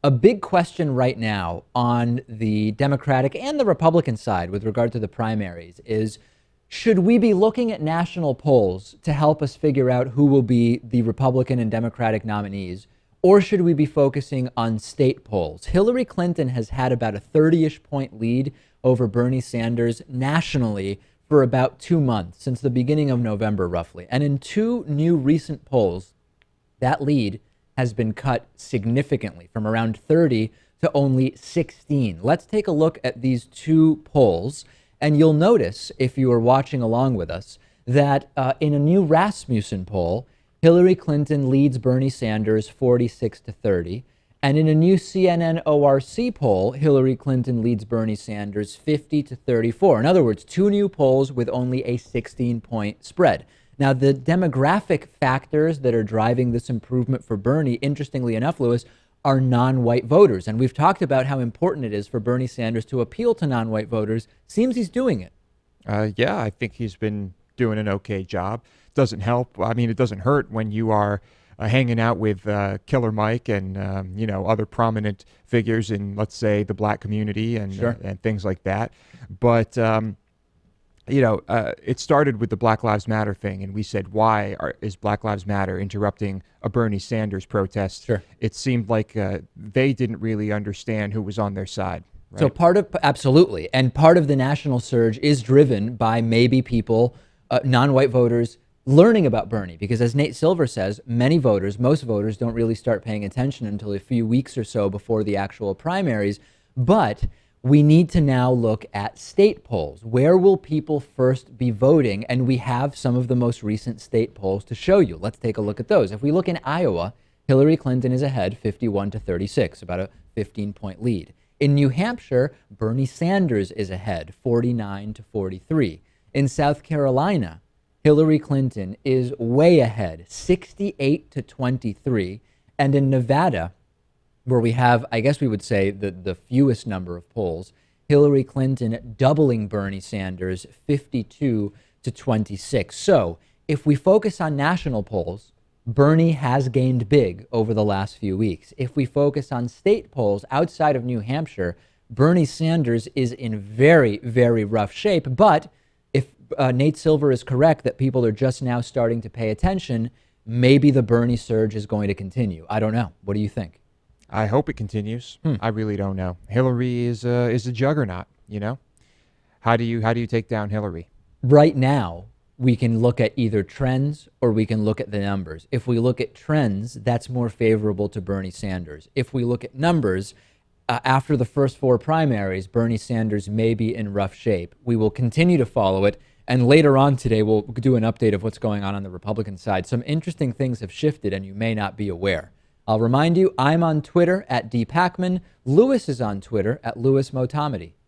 A big question right now on the Democratic and the Republican side with regard to the primaries is, should we be looking at national polls to help us figure out who will be the Republican and Democratic nominees, or should we be focusing on state polls? Hillary Clinton has had about a 30-ish point lead over Bernie Sanders nationally for about 2 months, since the beginning of November, roughly. And in two new recent polls, that lead has been cut significantly from around 30 to only 16. Let's take a look at these two polls. And you'll notice, if you are watching along with us, that in a new Rasmussen poll, Hillary Clinton leads Bernie Sanders 46 to 30. And in a new CNN ORC poll, Hillary Clinton leads Bernie Sanders 50 to 34. In other words, two new polls with only a 16-point spread. Now, the demographic factors that are driving this improvement for Bernie, interestingly enough, Lewis, are non-white voters. And we've talked about how important it is for Bernie Sanders to appeal to non-white voters. Seems he's doing it. Yeah, I think he's been doing an okay job. Doesn't help. I mean, it doesn't hurt when you are hanging out with Killer Mike and, other prominent figures in, let's say, the black community and, Sure. And things like that. But, it started with the Black Lives Matter thing, and we said, why is Black Lives Matter interrupting a Bernie Sanders protest? Sure. It seemed like they didn't really understand who was on their side. Right? So absolutely. And part of the national surge is driven by maybe people, non-white voters, learning about Bernie. Because as Nate Silver says, most voters don't really start paying attention until a few weeks or so before the actual primaries. But we need to now look at state polls. Where will people first be voting? And we have some of the most recent state polls to show you. Let's take a look at those. If we look in Iowa, Hillary Clinton is ahead 51 to 36, about a 15-point lead. In New Hampshire, Bernie Sanders is ahead 49 to 43. In South Carolina, Hillary Clinton is way ahead 68 to 23. And in Nevada, where we have, I guess we would say, the fewest number of polls, Hillary Clinton doubling Bernie Sanders 52 to 26. So if we focus on national polls, Bernie has gained big over the last few weeks. If we focus on state polls outside of New Hampshire, Bernie Sanders is in very, very rough shape. But if Nate Silver is correct that people are just now starting to pay attention, maybe the Bernie surge is going to continue. I don't know. What do you think? I hope it continues. I really don't know. Hillary is a juggernaut. How do you take down Hillary? Right now, we can look at either trends or we can look at the numbers. If we look at trends, that's more favorable to Bernie Sanders. If we look at numbers, after the first four primaries, Bernie Sanders may be in rough shape. We will continue to follow it. And later on today, we'll do an update of what's going on the Republican side. Some interesting things have shifted and you may not be aware. I'll remind you, I'm on Twitter at @DPakman. Lewis is on Twitter at LewisMotamedy.